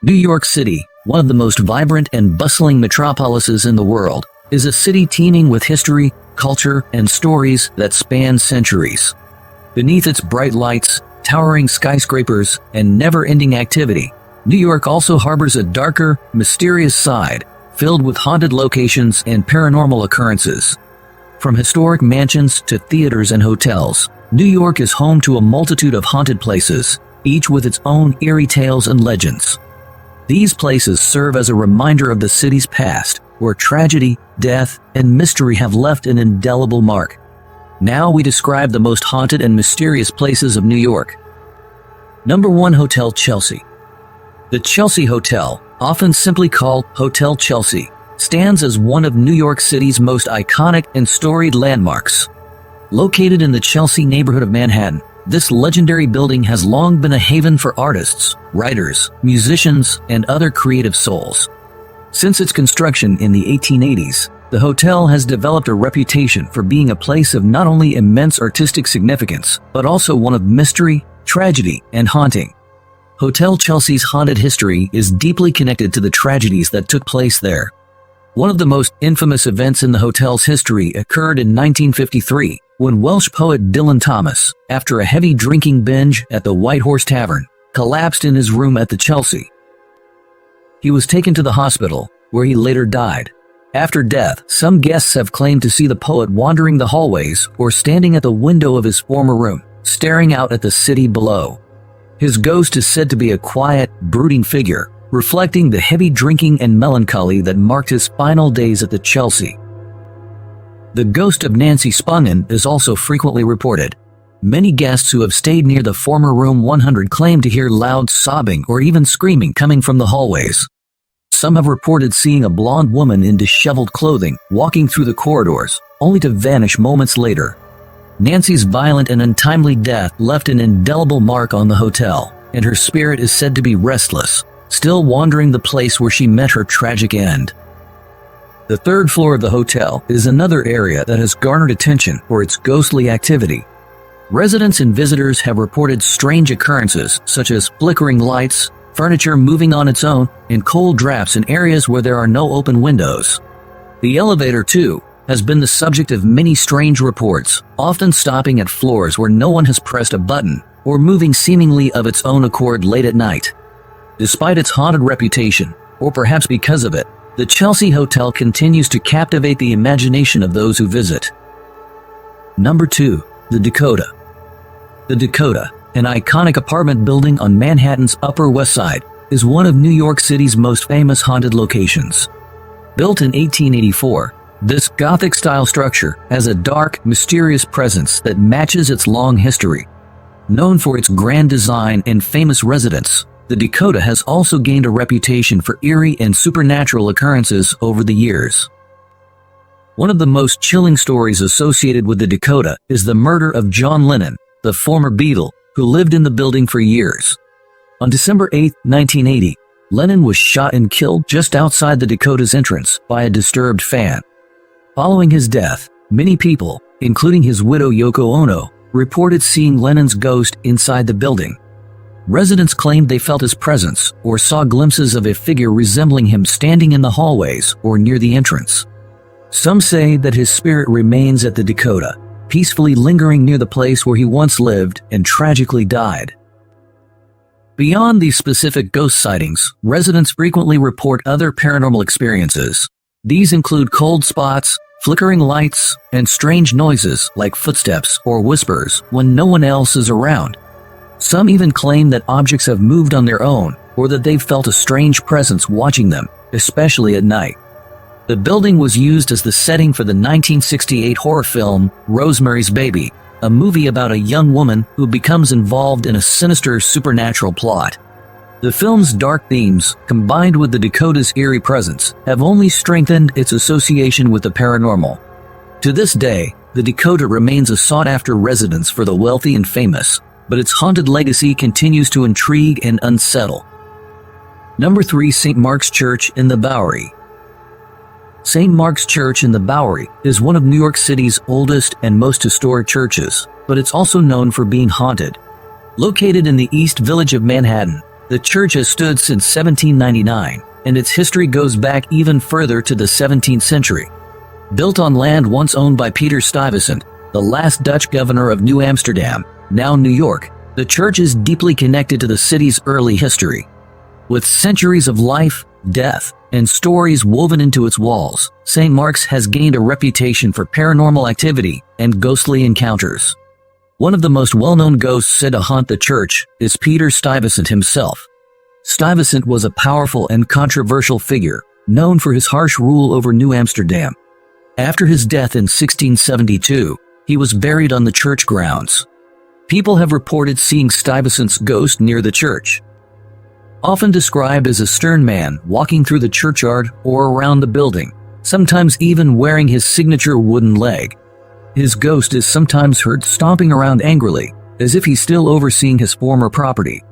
New York City, one of the most vibrant and bustling metropolises in the world, is a city teeming with history, culture, and stories that span centuries. Beneath its bright lights, towering skyscrapers, and never-ending activity, New York also harbors a darker, mysterious side, filled with haunted locations and paranormal occurrences. From historic mansions to theaters and hotels, New York is home to a multitude of haunted places, each with its own eerie tales and legends. These places serve as a reminder of the city's past, where tragedy, death, and mystery have left an indelible mark. Now we describe the most haunted and mysterious places of New York. Number 1. Hotel Chelsea. The Chelsea Hotel, often simply called Hotel Chelsea, stands as one of New York City's most iconic and storied landmarks. Located in the Chelsea neighborhood of Manhattan, this legendary building has long been a haven for artists, writers, musicians, and other creative souls. Since its construction in the 1880s, the hotel has developed a reputation for being a place of not only immense artistic significance, but also one of mystery, tragedy, and haunting. Hotel Chelsea's haunted history is deeply connected to the tragedies that took place there. One of the most infamous events in the hotel's history occurred in 1953, when Welsh poet Dylan Thomas, after a heavy drinking binge at the White Horse Tavern, collapsed in his room at the Chelsea. He was taken to the hospital, where he later died. After death, some guests have claimed to see the poet wandering the hallways or standing at the window of his former room, staring out at the city below. His ghost is said to be a quiet, brooding figure, reflecting the heavy drinking and melancholy that marked his final days at the Chelsea. The ghost of Nancy Spungen is also frequently reported. Many guests who have stayed near the former Room 100 claim to hear loud sobbing or even screaming coming from the hallways. Some have reported seeing a blonde woman in disheveled clothing walking through the corridors, only to vanish moments later. Nancy's violent and untimely death left an indelible mark on the hotel, and her spirit is said to be restless, still wandering the place where she met her tragic end. The third floor of the hotel is another area that has garnered attention for its ghostly activity. Residents and visitors have reported strange occurrences such as flickering lights, furniture moving on its own, and cold drafts in areas where there are no open windows. The elevator, too, has been the subject of many strange reports, often stopping at floors where no one has pressed a button, or moving seemingly of its own accord late at night. Despite its haunted reputation, or perhaps because of it, the Chelsea Hotel continues to captivate the imagination of those who visit. Number 2. The Dakota. The Dakota, an iconic apartment building on Manhattan's Upper West Side, is one of New York City's most famous haunted locations. Built in 1884, this Gothic-style structure has a dark, mysterious presence that matches its long history. Known for its grand design and famous residents, the Dakota has also gained a reputation for eerie and supernatural occurrences over the years. One of the most chilling stories associated with the Dakota is the murder of John Lennon, the former Beatle, who lived in the building for years. On December 8, 1980, Lennon was shot and killed just outside the Dakota's entrance by a disturbed fan. Following his death, many people, including his widow Yoko Ono, reported seeing Lennon's ghost inside the building. Residents claimed they felt his presence or saw glimpses of a figure resembling him standing in the hallways or near the entrance. Some say that his spirit remains at the Dakota, peacefully lingering near the place where he once lived and tragically died. Beyond these specific ghost sightings, residents frequently report other paranormal experiences. These include cold spots, flickering lights, and strange noises like footsteps or whispers when no one else is around. Some even claim that objects have moved on their own or that they've felt a strange presence watching them, especially at night. The building was used as the setting for the 1968 horror film Rosemary's Baby, a movie about a young woman who becomes involved in a sinister supernatural plot. The film's dark themes, combined with the Dakota's eerie presence, have only strengthened its association with the paranormal. To this day, the Dakota remains a sought-after residence for the wealthy and famous, but its haunted legacy continues to intrigue and unsettle. Number 3. St. Mark's Church in the Bowery. St. Mark's Church in the Bowery is one of New York City's oldest and most historic churches, but it's also known for being haunted. Located in the East Village of Manhattan, The church has stood since 1799, and its history goes back even further to the 17th century. Built on land once owned by Peter Stuyvesant, the last Dutch governor of New Amsterdam, now New York, the church is deeply connected to the city's early history. With centuries of life, death, and stories woven into its walls, St. Mark's has gained a reputation for paranormal activity and ghostly encounters. One of the most well-known ghosts said to haunt the church is Peter Stuyvesant himself. Stuyvesant was a powerful and controversial figure, known for his harsh rule over New Amsterdam. After his death in 1672, he was buried on the church grounds. People have reported seeing Stuyvesant's ghost near the church. Often described as a stern man walking through the churchyard or around the building, sometimes even wearing his signature wooden leg. His ghost is sometimes heard stomping around angrily, as if he's still overseeing his former property.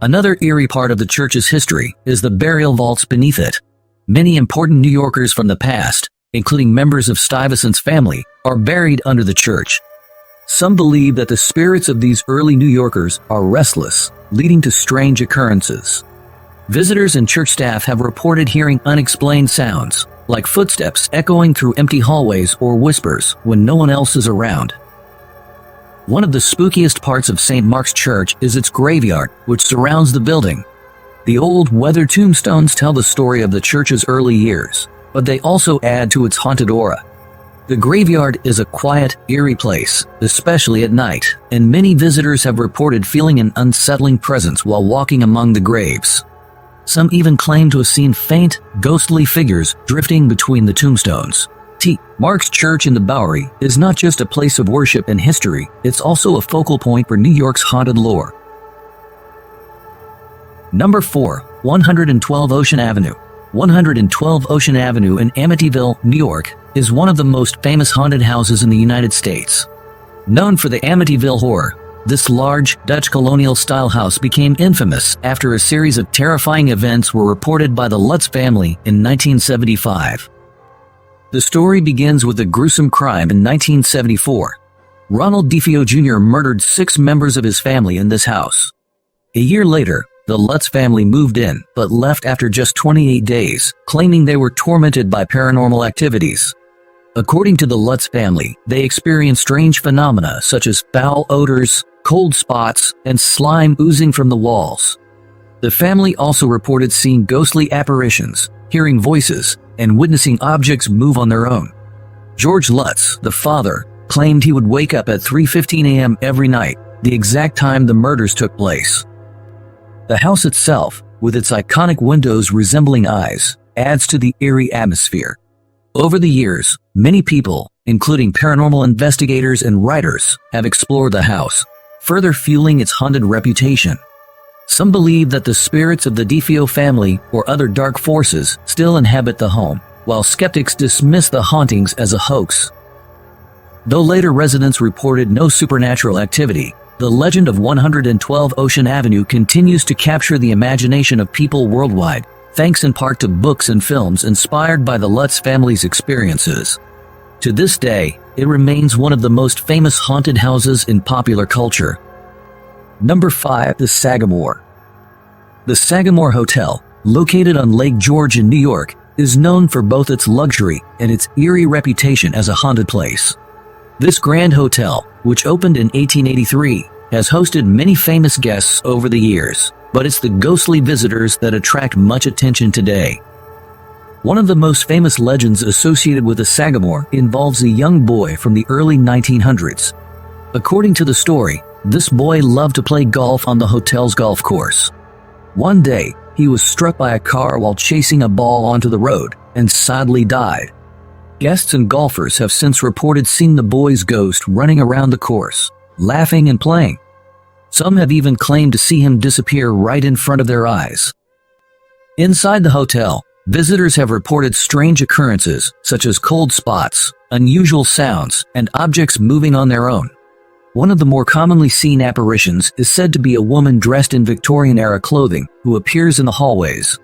Another eerie part of the church's history is the burial vaults beneath it. Many important New Yorkers from the past, including members of Stuyvesant's family, are buried under the church. Some believe that the spirits of these early New Yorkers are restless, leading to strange occurrences. Visitors and church staff have reported hearing unexplained sounds, like footsteps echoing through empty hallways or whispers when no one else is around. One of the spookiest parts of St. Mark's Church is its graveyard, which surrounds the building. The old weathered tombstones tell the story of the church's early years, but they also add to its haunted aura. The graveyard is a quiet, eerie place, especially at night, and many visitors have reported feeling an unsettling presence while walking among the graves. Some even claim to have seen faint, ghostly figures drifting between the tombstones. St. Mark's Church in the Bowery is not just a place of worship and history, it's also a focal point for New York's haunted lore. Number 4. 112 Ocean Avenue. 112 Ocean Avenue in Amityville, New York, is one of the most famous haunted houses in the United States. Known for the Amityville Horror, this large, Dutch colonial-style house became infamous after a series of terrifying events were reported by the Lutz family in 1975. The story begins with a gruesome crime in 1974. Ronald DeFeo Jr. murdered 6 members of his family in this house. A year later, the Lutz family moved in, but left after just 28 days, claiming they were tormented by paranormal activities. According to the Lutz family, they experienced strange phenomena such as foul odors, cold spots, and slime oozing from the walls. The family also reported seeing ghostly apparitions, hearing voices, and witnessing objects move on their own. George Lutz, the father, claimed he would wake up at 3:15 a.m. every night, the exact time the murders took place. The house itself, with its iconic windows resembling eyes, adds to the eerie atmosphere. Over the years, many people, including paranormal investigators and writers, have explored the house, further fueling its haunted reputation. Some believe that the spirits of the DeFeo family or other dark forces still inhabit the home, while skeptics dismiss the hauntings as a hoax. Though later residents reported no supernatural activity, the legend of 112 Ocean Avenue continues to capture the imagination of people worldwide, thanks in part to books and films inspired by the Lutz family's experiences. To this day, it remains one of the most famous haunted houses in popular culture. Number 5. The Sagamore. The Sagamore Hotel, located on Lake George in New York, is known for both its luxury and its eerie reputation as a haunted place. This grand hotel, which opened in 1883, has hosted many famous guests over the years, but it's the ghostly visitors that attract much attention today. One of the most famous legends associated with the Sagamore involves a young boy from the early 1900s. According to the story, this boy loved to play golf on the hotel's golf course. One day, he was struck by a car while chasing a ball onto the road and sadly died. Guests and golfers have since reported seeing the boy's ghost running around the course, laughing and playing. Some have even claimed to see him disappear right in front of their eyes. Inside the hotel, visitors have reported strange occurrences such as cold spots, unusual sounds, and objects moving on their own. One of the more commonly seen apparitions is said to be a woman dressed in Victorian-era clothing who appears in the hallways.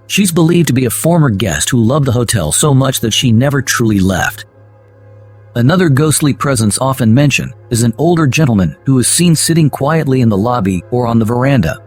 She's believed to be a former guest who loved the hotel so much that she never truly left. Another ghostly presence often mentioned is an older gentleman who is seen sitting quietly in the lobby or on the veranda.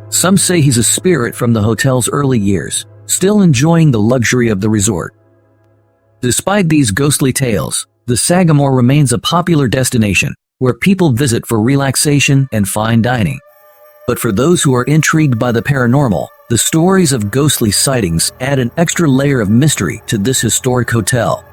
Some say he's a spirit from the hotel's early years, still enjoying the luxury of the resort. Despite these ghostly tales, the Sagamore remains a popular destination where people visit for relaxation and fine dining. But for those who are intrigued by the paranormal, the stories of ghostly sightings add an extra layer of mystery to this historic hotel.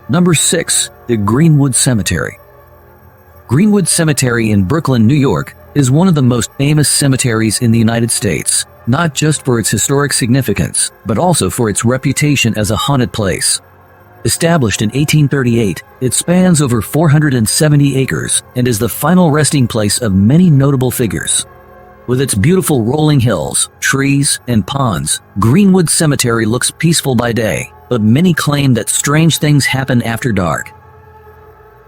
Number 6. The Greenwood Cemetery. Greenwood Cemetery in Brooklyn, New York, is one of the most famous cemeteries in the United States, not just for its historic significance, but also for its reputation as a haunted place. Established in 1838, it spans over 470 acres and is the final resting place of many notable figures. With its beautiful rolling hills, trees, and ponds, Greenwood Cemetery looks peaceful by day, but many claim that strange things happen after dark.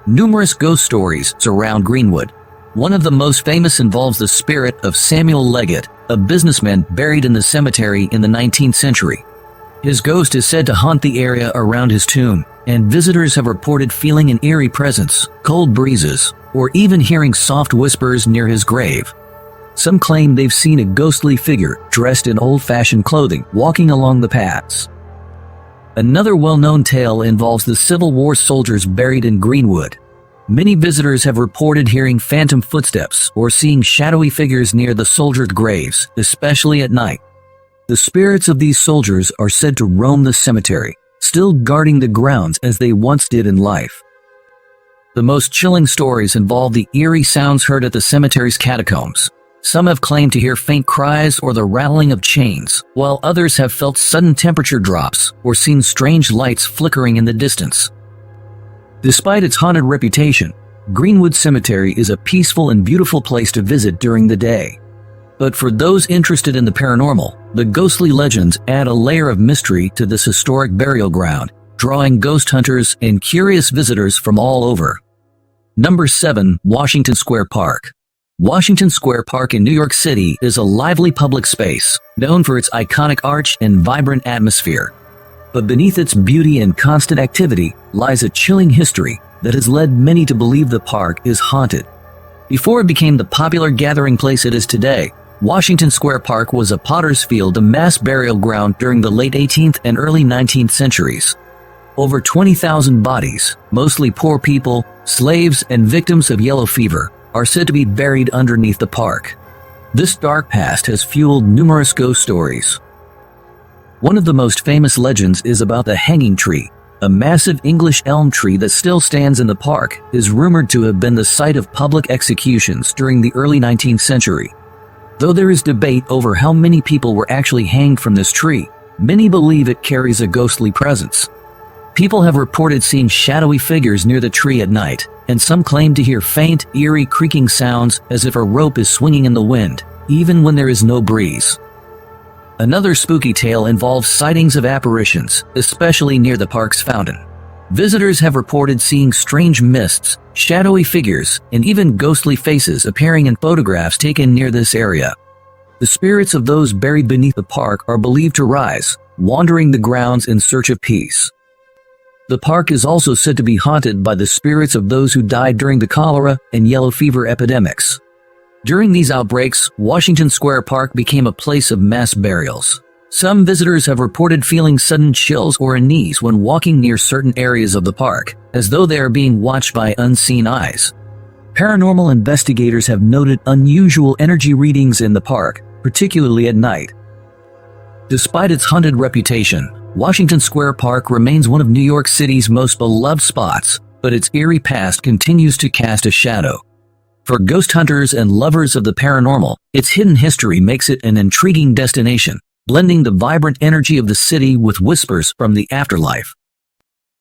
Numerous ghost stories surround Greenwood. One of the most famous involves the spirit of Samuel Leggett, a businessman buried in the cemetery in the 19th century. His ghost is said to haunt the area around his tomb, and visitors have reported feeling an eerie presence, cold breezes, or even hearing soft whispers near his grave. Some claim they've seen a ghostly figure dressed in old-fashioned clothing walking along the paths. Another well-known tale involves the Civil War soldiers buried in Greenwood. Many visitors have reported hearing phantom footsteps or seeing shadowy figures near the soldiers' graves, especially at night. The spirits of these soldiers are said to roam the cemetery, still guarding the grounds as they once did in life. The most chilling stories involve the eerie sounds heard at the cemetery's catacombs. Some have claimed to hear faint cries or the rattling of chains, while others have felt sudden temperature drops or seen strange lights flickering in the distance. Despite its haunted reputation, Greenwood Cemetery is a peaceful and beautiful place to visit during the day. But for those interested in the paranormal, the ghostly legends add a layer of mystery to this historic burial ground, drawing ghost hunters and curious visitors from all over. Number 7. Washington Square Park. Washington Square Park in New York City is a lively public space, known for its iconic arch and vibrant atmosphere. But beneath its beauty and constant activity lies a chilling history that has led many to believe the park is haunted. Before it became the popular gathering place it is today, Washington Square Park was a potter's field, a mass burial ground during the late 18th and early 19th centuries. Over 20,000 bodies, mostly poor people, slaves, and victims of yellow fever, are said to be buried underneath the park. This dark past has fueled numerous ghost stories. One of the most famous legends is about the Hanging Tree. A massive English elm tree that still stands in the park is rumored to have been the site of public executions during the early 19th century. Though there is debate over how many people were actually hanged from this tree, many believe it carries a ghostly presence. People have reported seeing shadowy figures near the tree at night, and some claim to hear faint, eerie creaking sounds as if a rope is swinging in the wind, even when there is no breeze. Another spooky tale involves sightings of apparitions, especially near the park's fountain. Visitors have reported seeing strange mists, shadowy figures, and even ghostly faces appearing in photographs taken near this area. The spirits of those buried beneath the park are believed to rise, wandering the grounds in search of peace. The park is also said to be haunted by the spirits of those who died during the cholera and yellow fever epidemics. During these outbreaks, Washington Square Park became a place of mass burials. Some visitors have reported feeling sudden chills or unease when walking near certain areas of the park, as though they are being watched by unseen eyes. Paranormal investigators have noted unusual energy readings in the park, particularly at night. Despite its haunted reputation, Washington Square Park remains one of New York City's most beloved spots, but its eerie past continues to cast a shadow. For ghost hunters and lovers of the paranormal, its hidden history makes it an intriguing destination, blending the vibrant energy of the city with whispers from the afterlife.